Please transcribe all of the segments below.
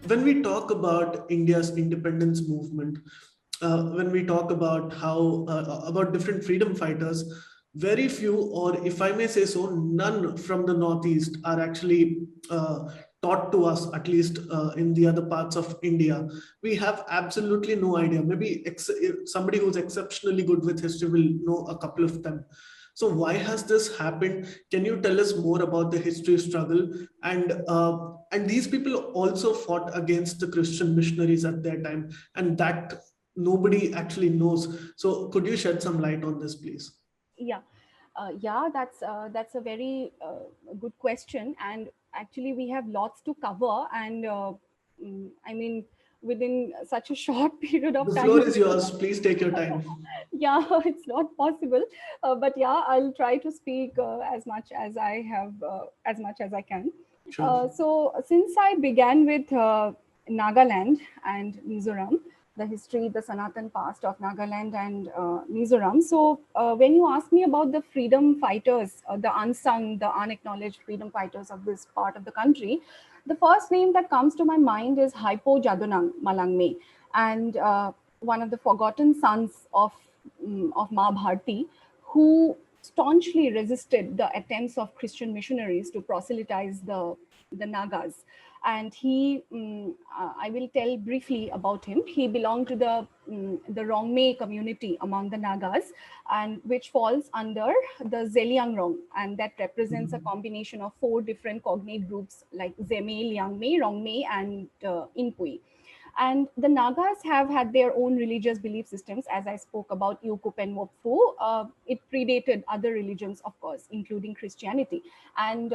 when we talk about India's independence movement, when we talk about how about different freedom fighters, very few, or if I may say so, none from the Northeast are actually taught to us, at least in the other parts of India. We have absolutely no idea. Maybe somebody who's exceptionally good with history will know a couple of them. So why has this happened? Can you tell us more about the history struggle? And these people also fought against the Christian missionaries at their time, and that nobody actually knows. So could you shed some light on this, please? Yeah, yeah, that's a very good question, and actually we have lots to cover, and I mean, within such a short period of The time, floor is yours. Please take your time. yeah, it's not possible, but yeah, I'll try to speak as much as I have, as much as I can. Sure. So since I began with Nagaland and Mizoram, the history, the Sanatan past of Nagaland and Mizoram. So when you ask me about the freedom fighters, the unsung, the unacknowledged freedom fighters of this part of the country, the first name that comes to my mind is Haipou Jadonang Malangme, and one of the forgotten sons of Ma Bharti, who staunchly resisted the attempts of Christian missionaries to proselytize the Nagas. And I will tell briefly about him. He belonged to the Rongme community among the Nagas, and which falls under the Zeliangrong, and that represents a combination of four different cognate groups like Zeme, Liangme, Rongme, and Inpui. And the Nagas have had their own religious belief systems, as I spoke about Yukup and Wopfu. It predated other religions, of course, including Christianity. And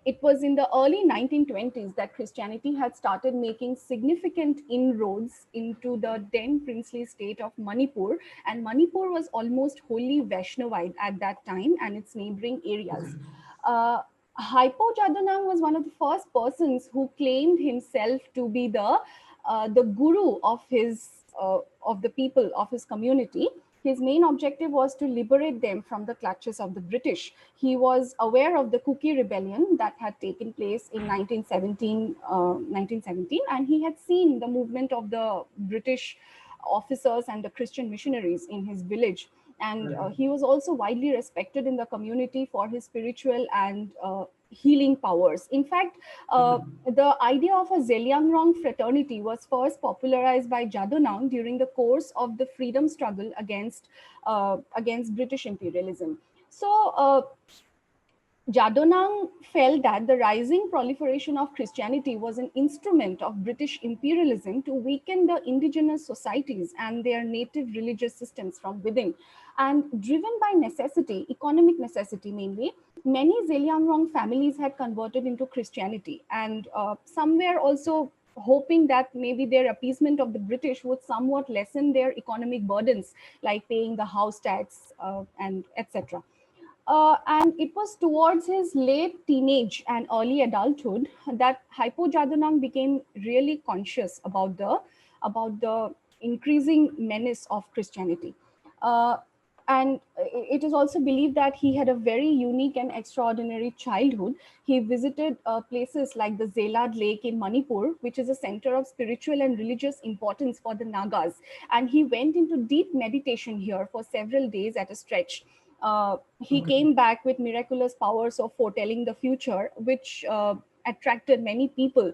it was in the early 1920s that Christianity had started making significant inroads into the then princely state of Manipur. And Manipur was almost wholly Vaishnavite at that time and its neighboring areas. Uh, Haipou Jadonang was one of the first persons who claimed himself to be the guru of the people of his community. His main objective was to liberate them from the clutches of the British. He was aware of the Kuki rebellion that had taken place in 1917, and he had seen the movement of the British officers and the Christian missionaries in his village. And he was also widely respected in the community for his spiritual and healing powers. In fact, the idea of a Zeliangrong fraternity was first popularized by Jadonang during the course of the freedom struggle against British imperialism. So, Jadonang felt that the rising proliferation of Christianity was an instrument of British imperialism to weaken the indigenous societies and their native religious systems from within. And driven by necessity, economic necessity mainly, many Zeliangrong families had converted into Christianity. And some were also hoping that maybe their appeasement of the British would somewhat lessen their economic burdens, like paying the house tax and etc. And it was towards his late teenage and early adulthood that Haipou Jadonang became really conscious about the increasing menace of Christianity. Uh, and it is also believed that he had a very unique and extraordinary childhood. He visited places like the Zelad Lake in Manipur, which is a center of spiritual and religious importance for the Nagas. And he went into deep meditation here for several days at a stretch. He came back with miraculous powers of foretelling the future, which attracted many people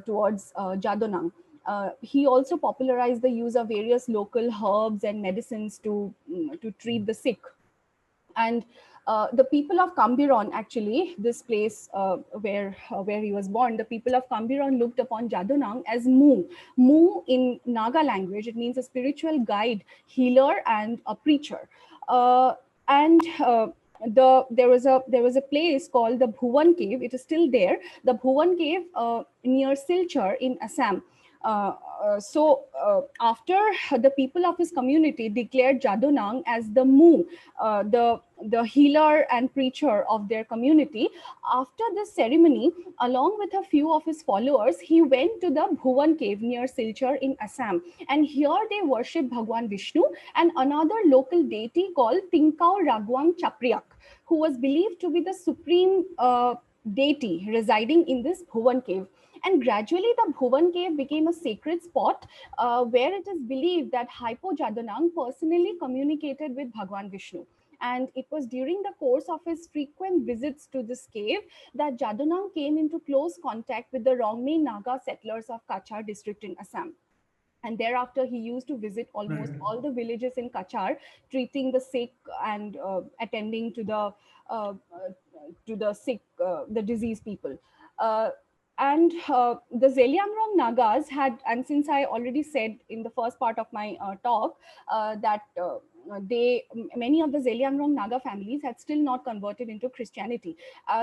towards Jadonang. He also popularized the use of various local herbs and medicines to treat the sick. And the people of Kambiron, actually, this place where he was born, the people of Kambiron looked upon Jadonang as Mu. Mu in Naga language, it means a spiritual guide, healer, and a preacher. And there was a place called the Bhuvan Cave. It is still there. The Bhuvan Cave near Silchar in Assam. After the people of his community declared Jadonang as the Mu, the healer and preacher of their community, after this ceremony, along with a few of his followers, he went to the Bhuvan cave near Silchar in Assam. And here they worship Bhagwan Vishnu and another local deity called Tinkau Ragwang Chapriak, who was believed to be the supreme deity residing in this Bhuvan cave. And gradually the Bhuvan cave became a sacred spot where it is believed that Haipou Jadonang personally communicated with Bhagwan Vishnu. And it was during the course of his frequent visits to this cave that Jadonang came into close contact with the Rongmei Naga settlers of Kachar district in Assam. And thereafter, he used to visit almost all the villages in Kachar, treating the sick and attending to the sick, the diseased people. The Zeliangrong Nagas had, and since I already said in the first part of my talk that many of the Zeliangrong Naga families had still not converted into Christianity.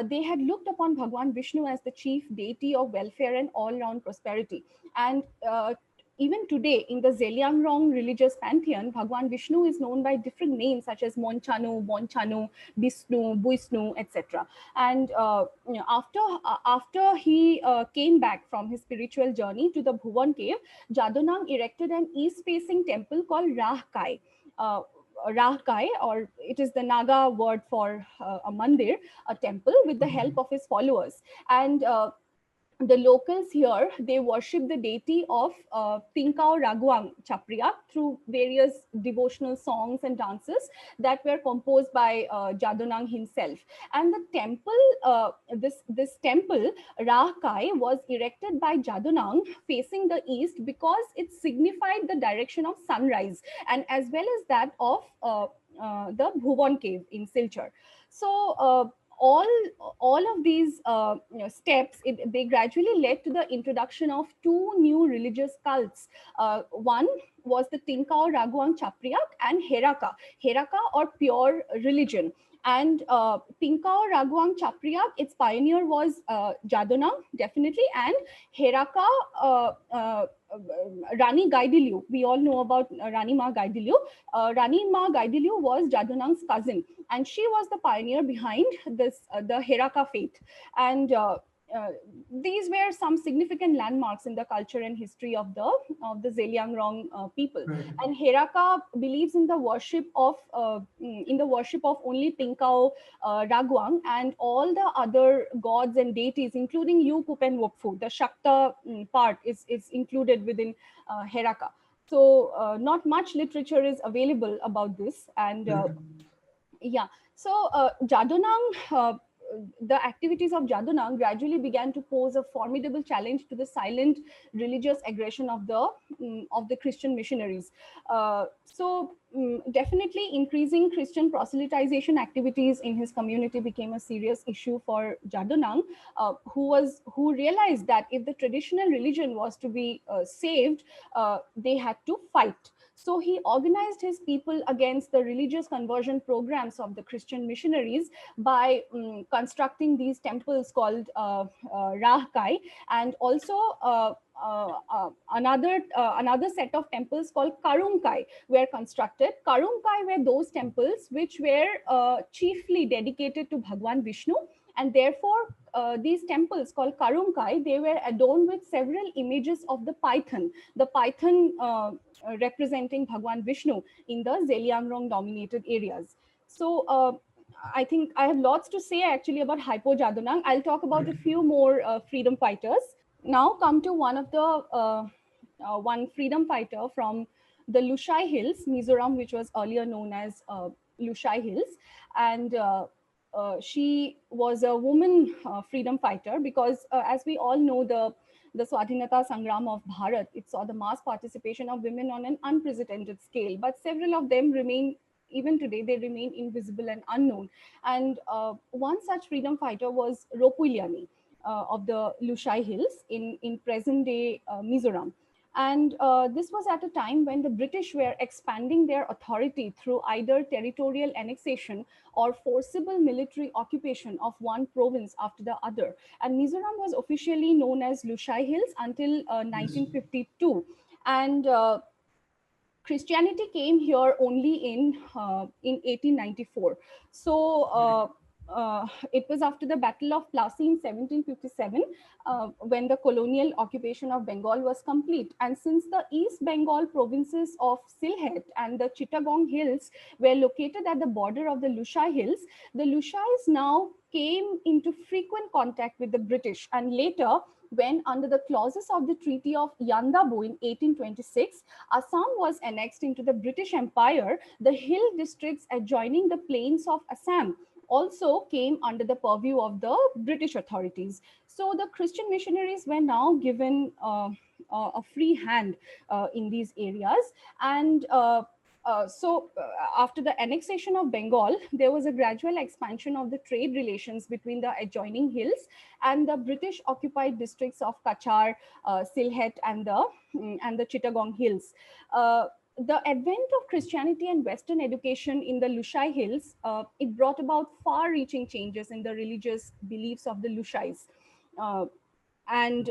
They had looked upon Bhagwan Vishnu as the chief deity of welfare and all-round prosperity. And even today, in the Zeliangrong religious pantheon, Bhagwan Vishnu is known by different names such as Monchanu, Bonchanu, Bisnu, Buisnu, etc. And after he came back from his spiritual journey to the Bhuvan cave, Jadonang erected an east-facing temple called Rahkai. Rahkai, or it is the Naga word for a mandir, a temple, with the help of his followers. And the locals here, they worship the deity of Tinkao Raguang Chapriak through various devotional songs and dances that were composed by Jadonang himself. And the temple, this temple, Rahkai, was erected by Jadonang facing the east because it signified the direction of sunrise, and as well as that of the Bhuvan cave in Silchar. So all of these steps, they gradually led to the introduction of two new religious cults. One was the Tinkao Raguang Chapriak and Heraka or pure religion. And Tinkao Raguang Chapriak, its pioneer was Jadonang, definitely, and Heraka, Rani Gaidinliu. We all know about Rani Ma Gaidinliu. Rani Ma Gaidinliu was Jadonang's cousin, and she was the pioneer behind this the Heraka faith. And these were some significant landmarks in the culture and history of the Zeliangrong people. Right. And Heraka believes in the worship of only Tinkao Raguang, and all the other gods and deities, including Yu Kupen Wopfu. The Shakta part is included within Heraka. So not much literature is available about this. And yeah, so Jadonang, the activities of Jadonang gradually began to pose a formidable challenge to the silent religious aggression of the Christian missionaries. Definitely increasing Christian proselytization activities in his community became a serious issue for Jadonang, who realized that if the traditional religion was to be saved, they had to fight. So he organized his people against the religious conversion programs of the Christian missionaries by constructing these temples called Rahkai, and also another set of temples called Karungkai were constructed. Karungkai were those temples which were chiefly dedicated to Bhagwan Vishnu, and therefore these temples called Karungkai, they were adorned with several images of the python representing Bhagwan Vishnu in the Zeliangrong dominated areas. So I think I have lots to say actually about Haipou Jadonang. I'll talk about a few more freedom fighters. Now come to one of the one freedom fighter from the Lushai Hills, Mizoram, which was earlier known as Lushai Hills. And she was a woman freedom fighter because as we all know, the Swadhinata Sangram of Bharat, it saw the mass participation of women on an unprecedented scale, but several of them remain, even today, they remain invisible and unknown. And one such freedom fighter was Ropuiliani of the Lushai Hills in present-day Mizoram. And this was at a time when the British were expanding their authority through either territorial annexation or forcible military occupation of one province after the other. And Mizoram was officially known as Lushai Hills until 1952. And Christianity came here only in 1894. So it was after the Battle of Plassey in 1757 when the colonial occupation of Bengal was complete. And since the East Bengal provinces of Sylhet and the Chittagong Hills were located at the border of the Lushai Hills now came into frequent contact with the British, and later, when under the clauses of the Treaty of Yandabu in 1826, Assam was annexed into the British Empire, the hill districts adjoining the plains of Assam also came under the purview of the British authorities. So the Christian missionaries were now given a free hand in these areas. And after the annexation of Bengal, there was a gradual expansion of the trade relations between the adjoining hills and the British occupied districts of Kachar, Sylhet, and the Chittagong Hills. The advent of Christianity and Western education in the Lushai Hills, it brought about far-reaching changes in the religious beliefs of the Lushais. And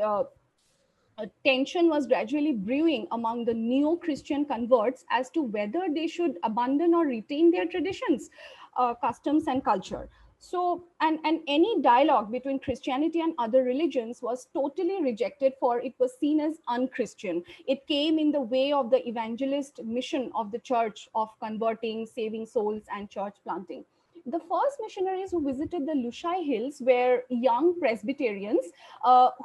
tension was gradually brewing among the neo-Christian converts as to whether they should abandon or retain their traditions, customs, and culture. So, and any dialogue between Christianity and other religions was totally rejected, for it was seen as unchristian. It came in the way of the evangelist mission of the church of converting, saving souls, and church planting. The first missionaries who visited the Lushai Hills were young Presbyterians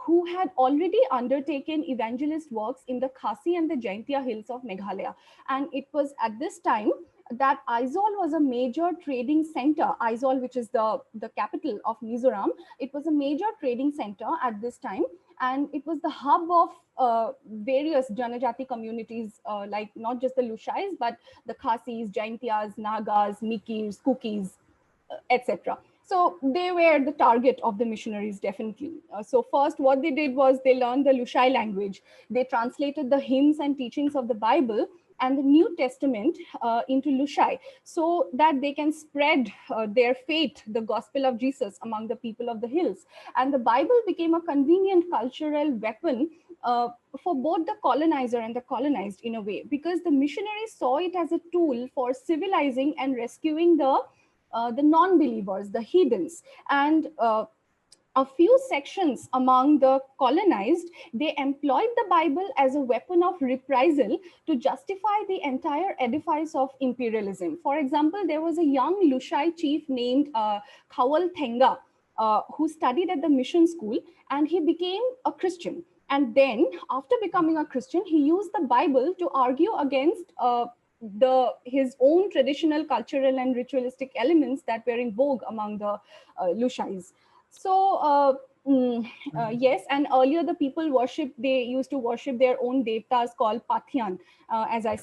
who had already undertaken evangelist works in the Khasi and the Jaintia Hills of Meghalaya. And it was at this time that Aizawl was a major trading center. Aizawl, which is the capital of Mizoram, it was a major trading center at this time. And it was the hub of various Janajati communities, like not just the Lushais, but the Khasis, Jaintias, Nagas, Mikirs, Kukis, etc. So they were the target of the missionaries, definitely. So first, what they did was they learned the Lushai language. They translated the hymns and teachings of the Bible and the New Testament into Lushai, so that they can spread their faith, the gospel of Jesus, among the people of the hills. And the Bible became a convenient cultural weapon for both the colonizer and the colonized, in a way, because the missionaries saw it as a tool for civilizing and rescuing the non-believers, the heathens. And a few sections among the colonized, they employed the Bible as a weapon of reprisal to justify the entire edifice of imperialism. For example, there was a young Lushai chief named Khawal Thenga, who studied at the mission school, and he became a Christian. And then, after becoming a Christian, he used the Bible to argue against his own traditional, cultural, and ritualistic elements that were in vogue among the Lushais. So yes, and earlier the people they used to worship their own devtas called Pathian. As I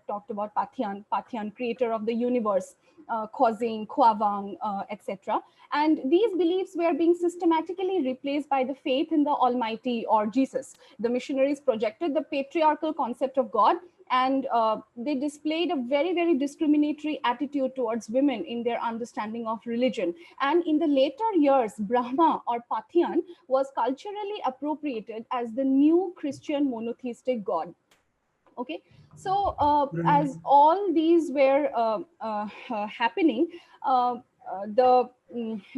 talked about Pathian, creator of the universe, Khozing, Khwavang, etc. And these beliefs were being systematically replaced by the faith in the Almighty or Jesus. The missionaries projected the patriarchal concept of God, and they displayed a very, very discriminatory attitude towards women in their understanding of religion. And in the later years, Brahma or Pathian was culturally appropriated as the new Christian monotheistic god. Okay, so as all these were happening,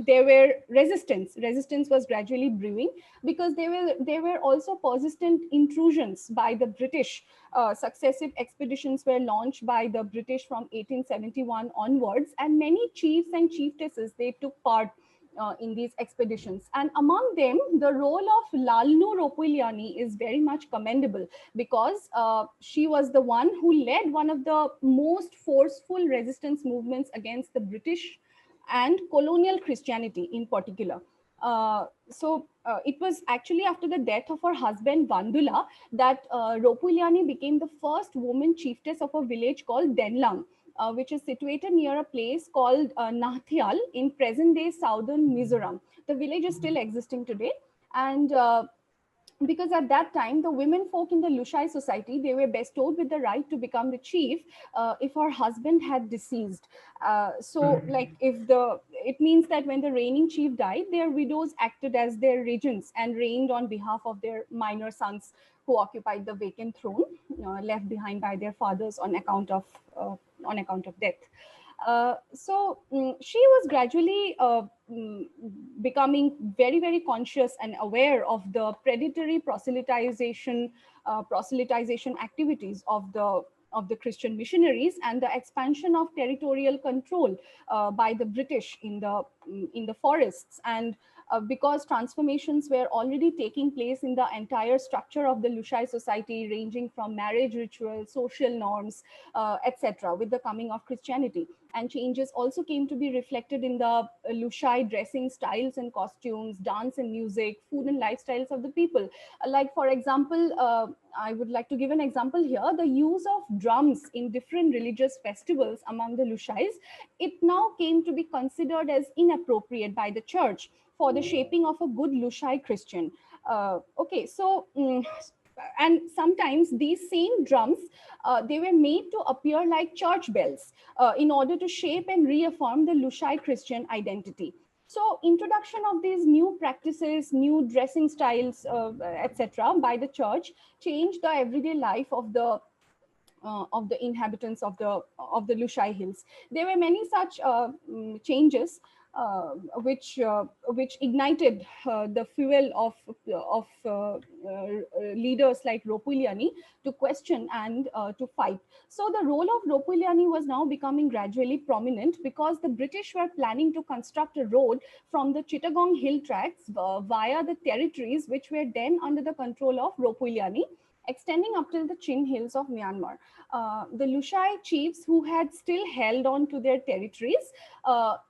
there were resistance was gradually brewing, because there were also persistent intrusions by the British. Successive expeditions were launched by the British from 1871 onwards, and many chiefs and chiefesses, they took part in these expeditions. And among them, the role of Lalnu Ropuiliani is very much commendable, because she was the one who led one of the most forceful resistance movements against the British and colonial Christianity in particular. It was actually after the death of her husband Vandula that Ropuiliani became the first woman chiefess of a village called Denlang, which is situated near a place called Nahthial in present-day southern Mizoram. The village is still existing today, and because at that time, the women folk in the Lushai society, they were bestowed with the right to become the chief if her husband had deceased. It means that when the reigning chief died, their widows acted as their regents and reigned on behalf of their minor sons who occupied the vacant throne left behind by their fathers on account of death. She was gradually becoming very, very conscious and aware of the predatory proselytization activities of the the Christian missionaries and the expansion of territorial control by the British in the forests. And because transformations were already taking place in the entire structure of the Lushai society, ranging from marriage rituals, social norms, etc., with the coming of Christianity. And changes also came to be reflected in the Lushai dressing styles and costumes, dance and music, food and lifestyles of the people. Like, for example, I would like to give an example here. The use of drums in different religious festivals among the Lushais, it now came to be considered as inappropriate by the church for the shaping of a good Lushai Christian. Okay, so and sometimes these same drums, they were made to appear like church bells in order to shape and reaffirm the Lushai Christian identity. So introduction of these new practices, new dressing styles, etc., by the church changed the everyday life of the inhabitants of the Lushai Hills. There were many such changes which ignited the fuel of leaders like Ropuiliani to question and to fight. So the role of Ropuiliani was now becoming gradually prominent because the British were planning to construct a road from the Chittagong hill tracts via the territories which were then under the control of Ropuiliani, extending up till the Chin Hills of Myanmar. The Lushai chiefs who had still held on to their territories,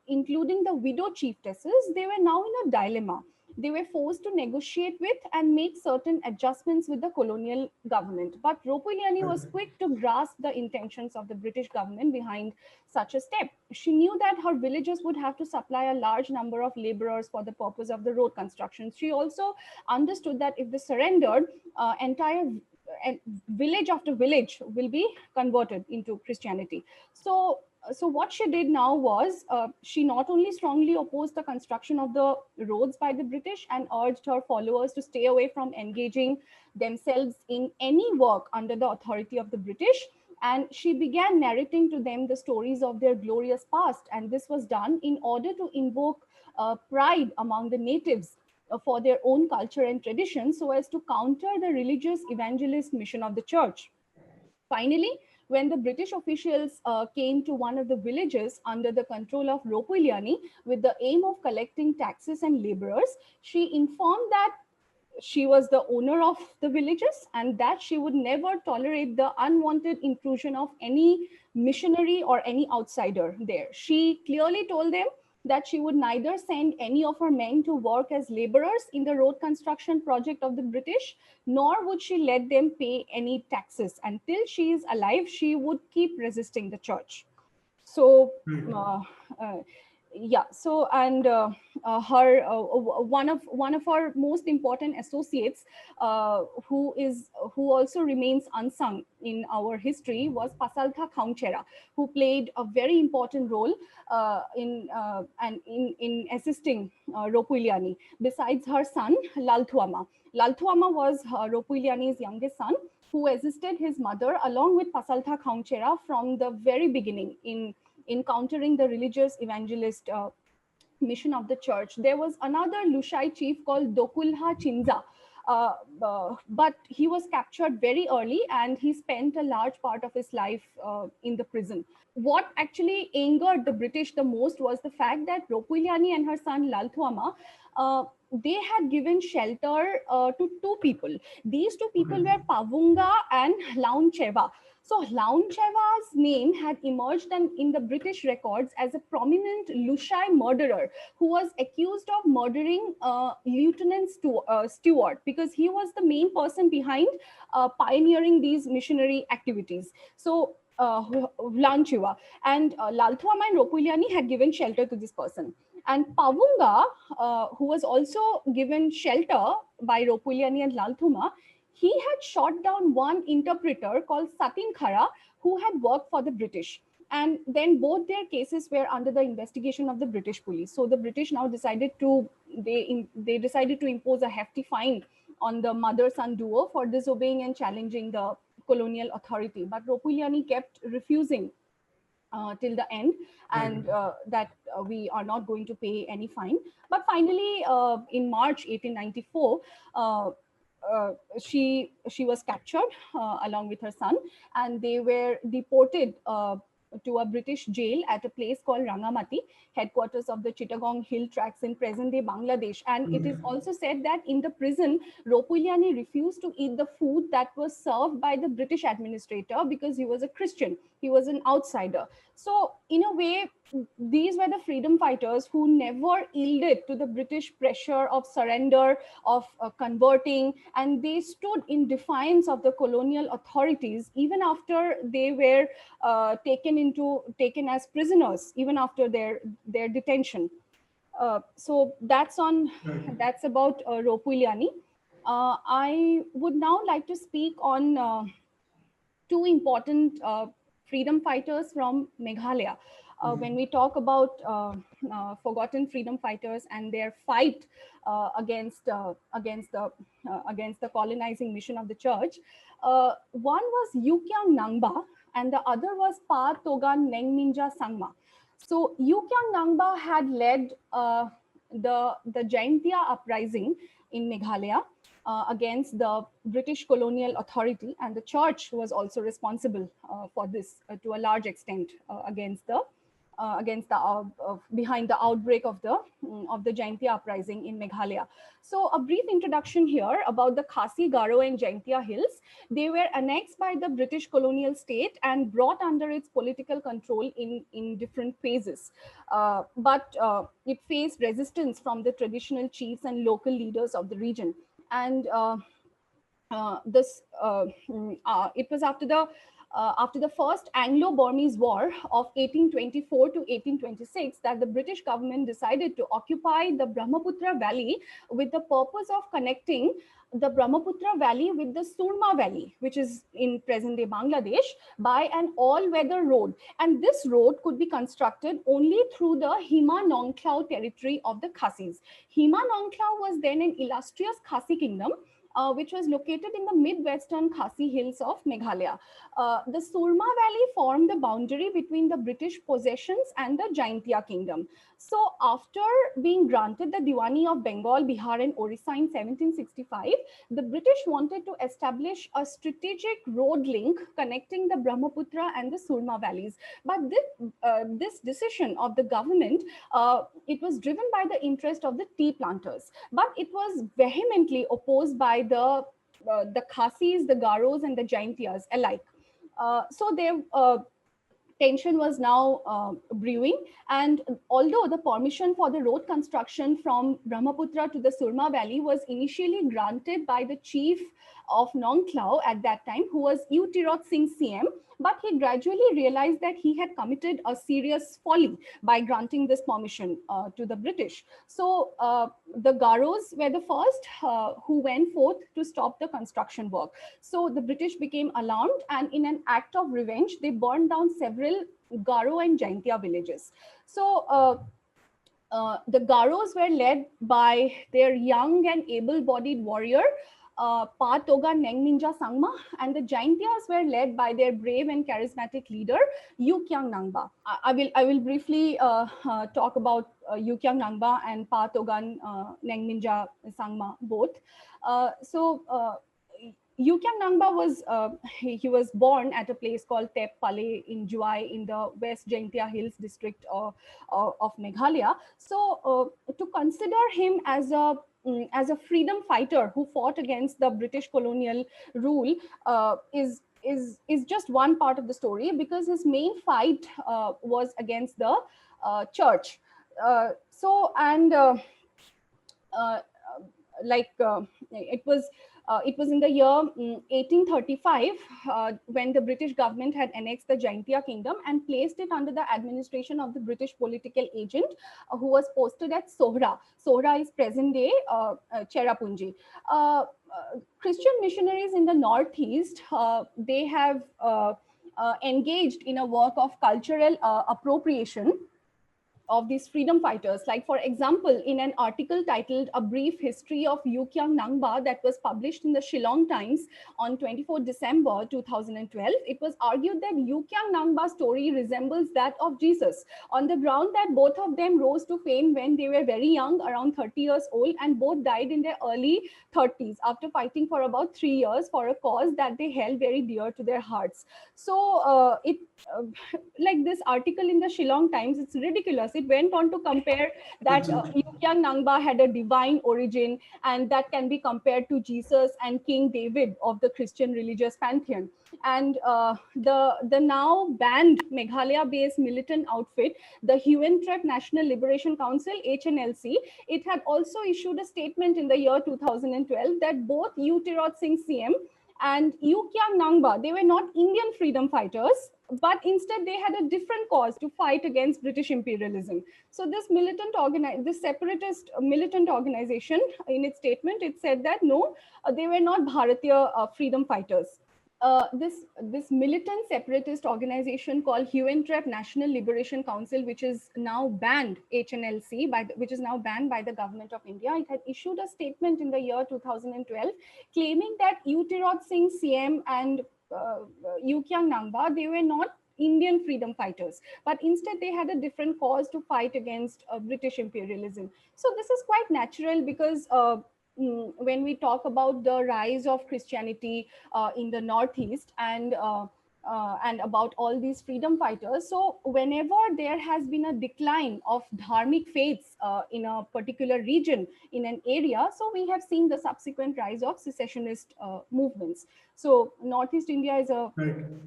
including the widow chiefesses, they were now in a dilemma. They were forced to negotiate with and make certain adjustments with the colonial government. But Ropuiliani was quick to grasp the intentions of the British government behind such a step. She knew that her villagers would have to supply a large number of laborers for the purpose of the road construction. She also understood that if they surrendered, entire and village after village will be converted into Christianity. So what she did now was she not only strongly opposed the construction of the roads by the British and urged her followers to stay away from engaging themselves in any work under the authority of the British. And she began narrating to them the stories of their glorious past. And this was done in order to invoke pride among the natives for their own culture and tradition, so as to counter the religious evangelist mission of the church. Finally, when the British officials came to one of the villages under the control of Ropuiliani with the aim of collecting taxes and laborers, she informed that she was the owner of the villages and that she would never tolerate the unwanted intrusion of any missionary or any outsider there. She clearly told them that she would neither send any of her men to work as laborers in the road construction project of the British, nor would she let them pay any taxes. Until she is alive, she would keep resisting the church. So, uh, yeah. So, and her one of her most important associates, who also remains unsung in our history, was Pasaltha Khaungchera, who played a very important role in assisting Ropuiliani. Besides her son Lalthuama. Lalthuama was Ropuiliani's youngest son, who assisted his mother along with Pasaltha Khaungchera from the very beginning in countering the religious evangelist mission of the church. There was another Lushai chief called Dokulha Chinza, but he was captured very early and he spent a large part of his life in the prison. What actually angered the British the most was the fact that Ropuiliani and her son Lalthuama, they had given shelter to two people. These two people were Pavunga and Launcheva. So Launcheva's name had emerged in the British records as a prominent Lushai murderer who was accused of murdering Lieutenant Stewart, because he was the main person behind pioneering these missionary activities. So Launcheva and Lalthuama and Ropuiliani had given shelter to this person. And Pavunga, who was also given shelter by Ropuiliani and Lalthuma, he had shot down one interpreter called Satin Khara, who had worked for the British. And then both their cases were under the investigation of the British police. So the British now decided to impose a hefty fine on the mother-son duo for disobeying and challenging the colonial authority. But Ropuiliani kept refusing till the end, and that we are not going to pay any fine. But finally, in March 1894, she was captured along with her son, and they were deported to a British jail at a place called Rangamati, headquarters of the Chittagong Hill Tracts in present-day Bangladesh. And it is also said that in the prison, Ropuiliani refused to eat the food that was served by the British administrator because he was a Christian. He was an outsider. So in a way, these were the freedom fighters who never yielded to the British pressure of surrender, of converting, and they stood in defiance of the colonial authorities even after they were taken as prisoners, even after their detention. So that's about Ropuiliani. I would now like to speak on two important freedom fighters from Meghalaya. When we talk about forgotten freedom fighters and their fight against the colonizing mission of the church, one was Kiang Nangbah and the other was Pa Togan Nengminja Sangma. So Kiang Nangbah had led the Jaintia uprising in Meghalaya against the British colonial authority, and the church was also responsible for this to a large extent behind the outbreak of the Jaintia uprising in Meghalaya. So a brief introduction here about the Khasi, Garo and Jaintia hills. They were annexed by the British colonial state and brought under its political control in different phases. But it faced resistance from the traditional chiefs and local leaders of the region. And it was after the first Anglo-Burmese War of 1824 to 1826 that the British government decided to occupy the Brahmaputra Valley with the purpose of connecting the Brahmaputra Valley with the Surma Valley, which is in present-day Bangladesh, by an all-weather road. And this road could be constructed only through the Hima Nongklao territory of the Khasis. Hima Nongklao was then an illustrious Khasi kingdom, which was located in the mid-western Khasi hills of Meghalaya. The Surma Valley formed the boundary between the British possessions and the Jaintia kingdom. So after being granted the Diwani of Bengal, Bihar and Orissa in 1765, the British wanted to establish a strategic road link connecting the Brahmaputra and the Surma valleys. But this decision of the government, it was driven by the interest of the tea planters, but it was vehemently opposed by the Khasis, the Garos and the Jaintias alike. So tension was now brewing, and although the permission for the road construction from Brahmaputra to the Surma Valley was initially granted by the chief of Nongklao at that time, who was U. Tirot Singh CM, but he gradually realized that he had committed a serious folly by granting this permission to the British. So the Garos were the first who went forth to stop the construction work. So the British became alarmed, and in an act of revenge, they burned down several Garo and Jaintia villages. So the Garos were led by their young and able-bodied warrior, Pa Toga Nengminja Sangma, and the Jaintias were led by their brave and charismatic leader, Kiang Nangbah. I will briefly talk about Kiang Nangbah and Pa Togan Nengminja Sangma both. Kiang Nangbah was he was born at a place called Tep Pale in Juai in the West Jaintia Hills district of Meghalaya. So to consider him as a freedom fighter who fought against the British colonial rule is just one part of the story, because his main fight was against the church. It was in the year 1835 when the British government had annexed the Jaintia kingdom and placed it under the administration of the British political agent who was posted at Sohra. Sohra is present day Cherrapunji. Christian missionaries in the Northeast, they have engaged in a work of cultural appropriation of these freedom fighters. Like, for example, in an article titled A Brief History of Kiang Nangbah that was published in the Shillong Times on 24 December 2012, it was argued that Kiang Nangbah's story resembles that of Jesus, on the ground that both of them rose to fame when they were very young, around 30 years old, and both died in their early 30s after fighting for about 3 years for a cause that they held very dear to their hearts. So like this article in the Shillong Times, it's ridiculous. It went on to compare that Absolutely. Kiang Nangbah had a divine origin, and that can be compared to Jesus and King David of the Christian religious pantheon. And the now banned Meghalaya-based militant outfit, the Huon National Liberation Council (HNLC), it had also issued a statement in the year 2012 that both U Tirot Singh CM and Kiang Nangbah, they were not Indian freedom fighters, but instead they had a different cause to fight against British imperialism. So this separatist militant organization, in its statement, it said that no, they were not Bharatiya freedom fighters. This militant separatist organization called Huon National Liberation Council, which is now banned, HNLC, which is now banned by the government of India, it had issued a statement in the year 2012 claiming that U Tirot Singh CM and Kiang Nangbah, they were not Indian freedom fighters, but instead they had a different cause to fight against British imperialism. So this is quite natural because when we talk about the rise of Christianity in the Northeast and about all these freedom fighters. So whenever there has been a decline of dharmic faiths in a particular region, in an area, so we have seen the subsequent rise of secessionist movements. So Northeast India is a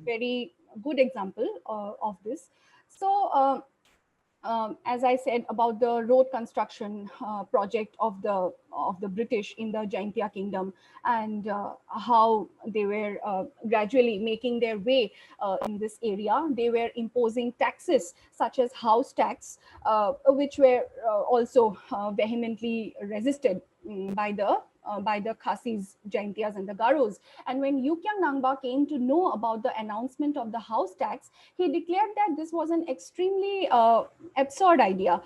very good example of this. So as I said about the road construction project of the British in the Jaintia Kingdom, and how they were gradually making their way in this area. They were imposing taxes such as house tax, which were also vehemently resisted by the Khasis, Jaintias, and the Garos. And when Kiang Nangbah came to know about the announcement of the house tax, he declared that this was an extremely absurd idea.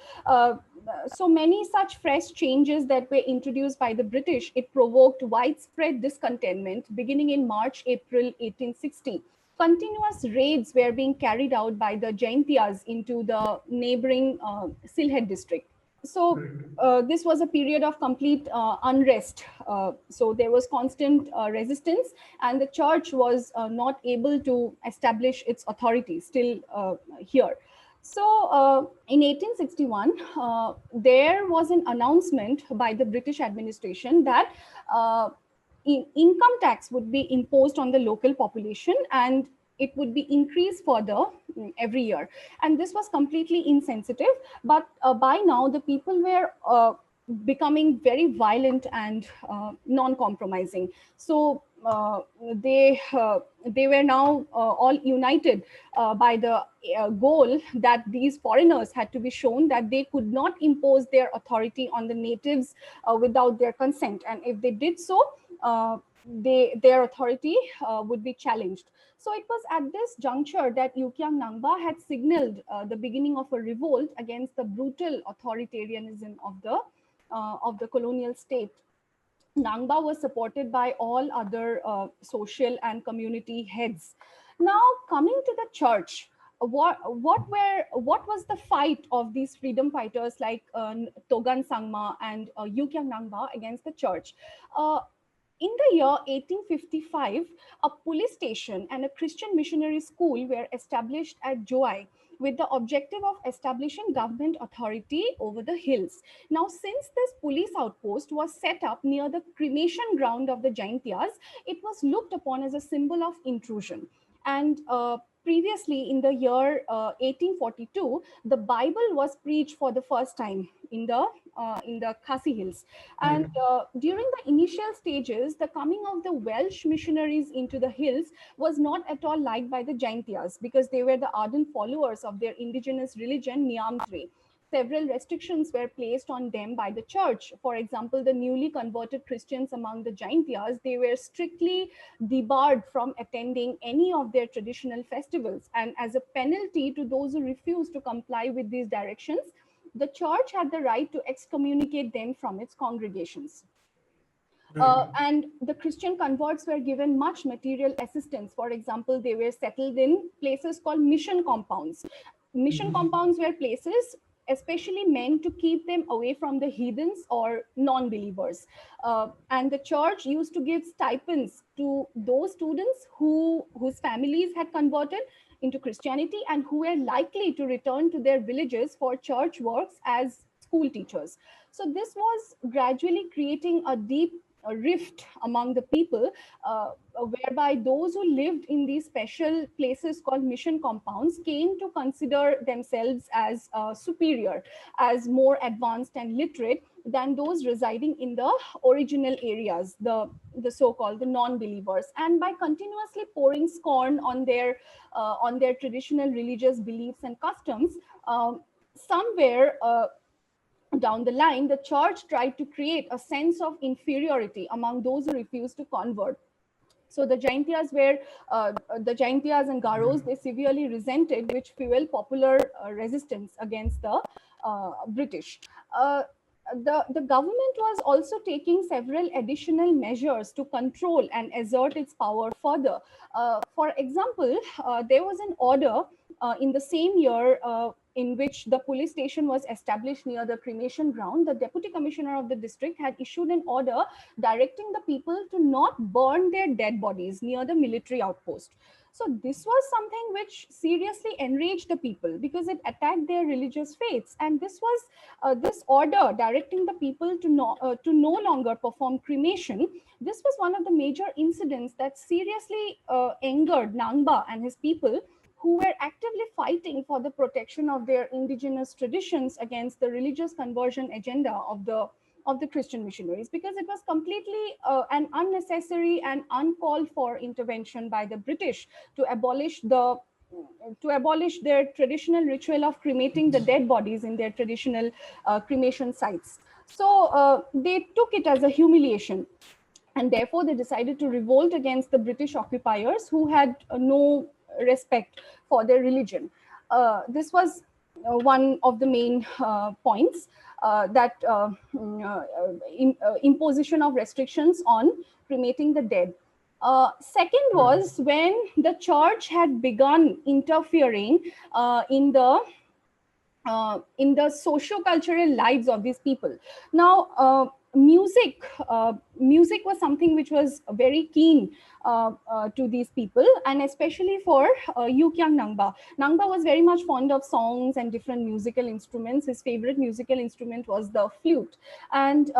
So many such fresh changes that were introduced by the British, it provoked widespread discontentment beginning in March, April 1860. Continuous raids were being carried out by the Jaintias into the neighboring Sylhet district. So this was a period of complete unrest. So there was constant resistance, and the church was not able to establish its authority still here. So in 1861, there was an announcement by the British administration that income tax would be imposed on the local population, and it would be increased further every year. And this was completely insensitive. But by now, the people were becoming very violent and non-compromising. So they were now all united by the goal that these foreigners had to be shown that they could not impose their authority on the natives without their consent. And if they did so, their authority would be challenged. So it was at this juncture that Kiang Nangbah had signaled the beginning of a revolt against the brutal authoritarianism of the colonial state. Nangbah was supported by all other social and community heads. Now, coming to the church, what was the fight of these freedom fighters like Togan Sangma and Kiang Nangbah against the church? In the year 1855, a police station and a Christian missionary school were established at Joai with the objective of establishing government authority over the hills. Now, since this police outpost was set up near the cremation ground of the Jaintias, it was looked upon as a symbol of intrusion. And previously, in the year 1842, the Bible was preached for the first time in the Khasi Hills. And during the initial stages, the coming of the Welsh missionaries into the hills was not at all liked by the Jaintias because they were the ardent followers of their indigenous religion, Niamtre. Several restrictions were placed on them by the church. For example, the newly converted Christians among the Jaintias, they were strictly debarred from attending any of their traditional festivals. And as a penalty to those who refused to comply with these directions, the church had the right to excommunicate them from its congregations. And the Christian converts were given much material assistance. For example, they were settled in places called mission compounds. Mission compounds were places especially meant to keep them away from the heathens or non-believers. And the church used to give stipends to those students whose families had converted into Christianity and who were likely to return to their villages for church works as school teachers. So this was gradually creating a deep rift among the people, whereby those who lived in these special places called mission compounds came to consider themselves as superior, as more advanced and literate than those residing in the original areas, the so-called the non-believers. And by continuously pouring scorn on their traditional religious beliefs and customs, somewhere down the line, the church tried to create a sense of inferiority among those who refused to convert. So the Jaintias and Garos, they severely resented, which fueled popular resistance against the British. The government was also taking several additional measures to control and assert its power further. For example, there was an order in the same year in which the police station was established near the cremation ground. The deputy commissioner of the district had issued an order directing the people to not burn their dead bodies near the military outpost. So this was something which seriously enraged the people because it attacked their religious faiths. And this was this order directing the people to no longer perform cremation. This was one of the major incidents that seriously angered Nangbah and his people, who were actively fighting for the protection of their indigenous traditions against the religious conversion agenda of the Christian missionaries, because it was completely an unnecessary and uncalled for intervention by the British to abolish their traditional ritual of cremating the dead bodies in their traditional cremation sites. So they took it as a humiliation. And therefore, they decided to revolt against the British occupiers who had no respect for their religion. This was one of the main points, that imposition of restrictions on cremating the dead. Second was when the church had begun interfering in the socio-cultural lives of these people. Now, music was something which was very keen to these people, and especially for Kiang Nangbah. Nangbah was very much fond of songs and different musical instruments. His favorite musical instrument was the flute, and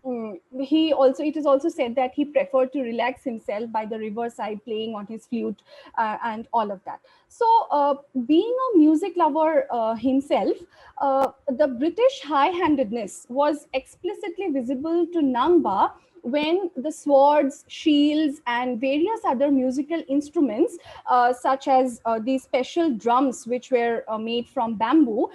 it is also said that he preferred to relax himself by the riverside playing on his flute and all of that. So being a music lover himself, the British high-handedness was explicitly visible to Nangbah when the swords, shields, and various other musical instruments, such as these special drums, which were made from bamboo,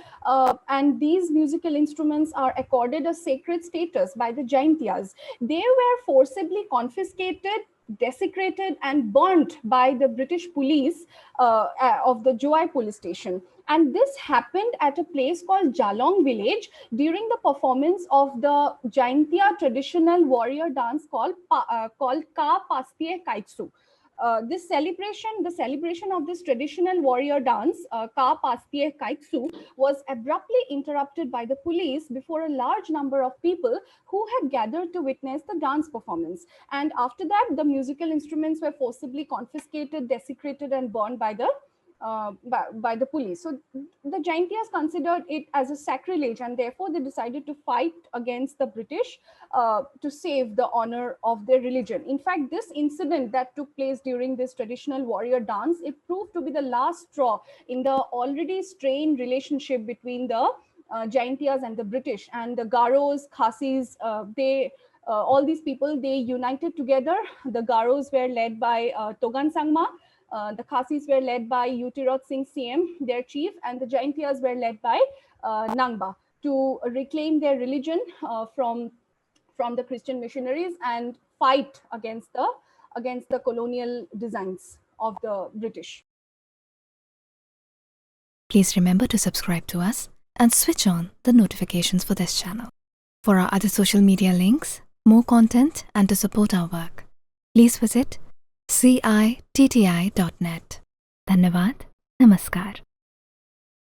and these musical instruments are accorded a sacred status by the Jaintias. They were forcibly confiscated, desecrated, and burnt by the British police of the Joai police station. And this happened at a place called Jalong village during the performance of the Jaintia traditional warrior dance called Ka Pastie Kaitsu. The celebration of this traditional warrior dance, Ka Pastie Kaitsu, was abruptly interrupted by the police before a large number of people who had gathered to witness the dance performance. And after that, the musical instruments were forcibly confiscated, desecrated, and burned by the police. So the Jaintias considered it as a sacrilege, and therefore they decided to fight against the British to save the honor of their religion. In fact, this incident that took place during this traditional warrior dance, it proved to be the last straw in the already strained relationship between the Jaintias and the British. And the Garos, Khasis, all these people, they united together. The Garos were led by Togan Sangma. The Khasis were led by Utirot Singh CM, their chief, and the Jaintias were led by Nangbah to reclaim their religion from the Christian missionaries and fight against the colonial designs of the British. Please remember to subscribe to us and switch on the notifications for this channel. For our other social media links, more content, and to support our work, please visit citti.net. Dhanyavad. Namaskar.